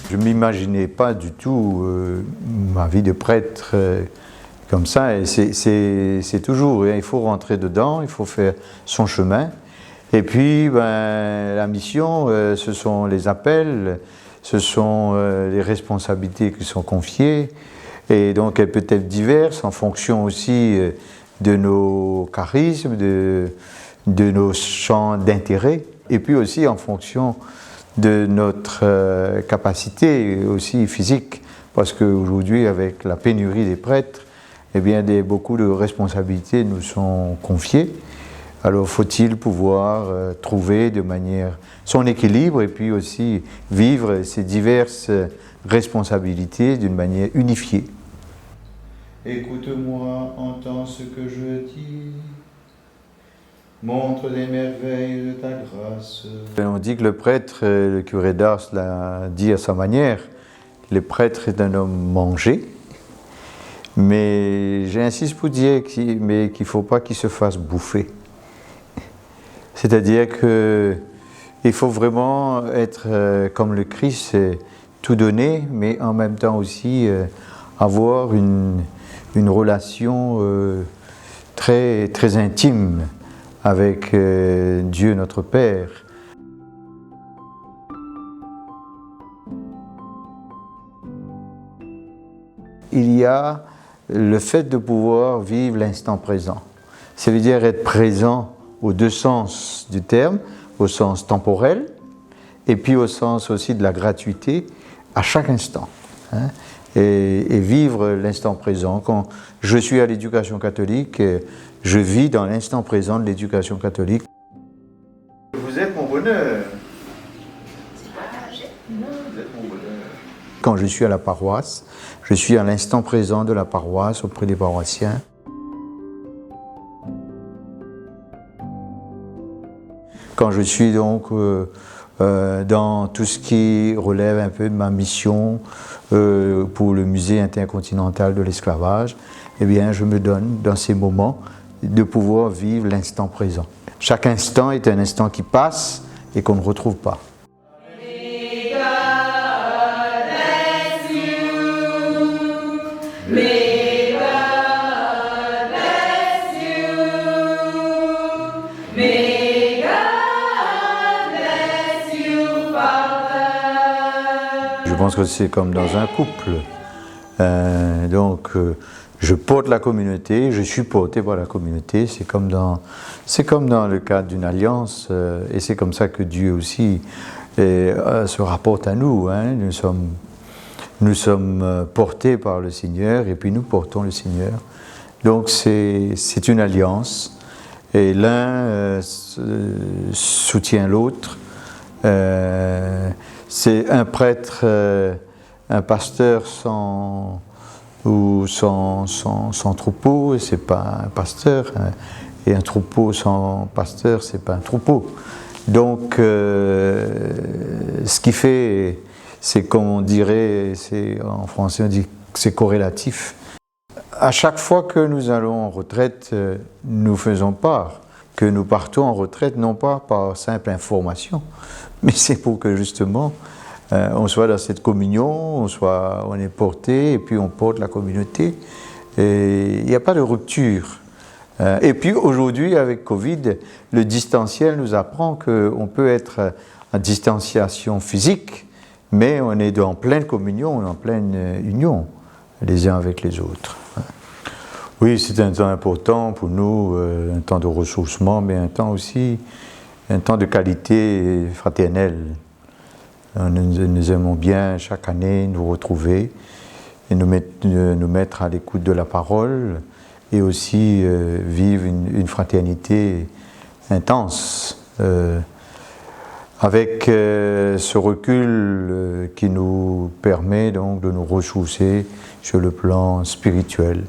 Je ne m'imaginais pas du tout ma vie de prêtre comme ça. Et c'est toujours, il faut rentrer dedans, il faut faire son chemin. Et puis, la mission, ce sont les appels, ce sont les responsabilités qui sont confiées. Et donc, elles peuvent être diverses en fonction aussi de nos charismes, de nos champs d'intérêt. Et puis aussi en fonction de notre capacité aussi physique, parce qu'aujourd'hui, avec la pénurie des prêtres, eh bien, beaucoup de responsabilités nous sont confiées. Alors, faut-il pouvoir trouver de manière son équilibre et puis aussi vivre ces diverses responsabilités d'une manière unifiée. Écoute-moi, entends ce que je dis. Montre des merveilles de ta grâce. On dit que le prêtre, le curé d'Ars l'a dit à sa manière, le prêtre est un homme mangé, mais j'insiste pour dire qu'il ne faut pas qu'il se fasse bouffer. C'est-à-dire qu'il faut vraiment être comme le Christ, tout donner, mais en même temps aussi avoir une relation très, très intime avec Dieu notre Père. Il y a le fait de pouvoir vivre l'instant présent. Ça veut dire être présent aux deux sens du terme, au sens temporel, et puis au sens aussi de la gratuité à chaque instant. Hein, et vivre l'instant présent. Quand je suis à l'éducation catholique, je vis dans l'instant présent de l'éducation catholique. Vous êtes mon bonheur. Vous êtes mon bonheur. Quand je suis à la paroisse, je suis à l'instant présent de la paroisse auprès des paroissiens. Quand je suis donc dans tout ce qui relève un peu de ma mission pour le musée intercontinental de l'esclavage, eh bien, je me donne dans ces moments de pouvoir vivre l'instant présent. Chaque instant est un instant qui passe et qu'on ne retrouve pas. May God bless you. May God bless you. May God bless you, Father. Je pense que c'est comme dans un couple. Je porte la communauté, je suis porté par la communauté, c'est comme dans le cadre d'une alliance, et c'est comme ça que Dieu aussi se rapporte à nous. Hein. Nous sommes portés par le Seigneur et puis nous portons le Seigneur. Donc c'est une alliance, et l'un soutient l'autre. C'est un prêtre, un pasteur sans troupeau, c'est pas un pasteur, hein, et un troupeau sans pasteur, c'est pas un troupeau. Donc, ce qui fait, c'est comme on dirait, en français on dit que c'est corrélatif. À chaque fois que nous allons en retraite, nous faisons part que nous partons en retraite, non pas par simple information, mais c'est pour que justement on soit dans cette communion, on est porté et puis on porte la communauté. Et il n'y a pas de rupture. Et puis aujourd'hui, avec Covid, le distanciel nous apprend qu'on peut être en distanciation physique, mais on est en pleine communion, en pleine union, les uns avec les autres. Oui, c'est un temps important pour nous, un temps de ressourcement, mais un temps aussi, un temps de qualité fraternelle. Nous aimons bien chaque année nous retrouver et nous mettre à l'écoute de la parole et aussi vivre une fraternité intense avec ce recul qui nous permet donc de nous ressourcer sur le plan spirituel.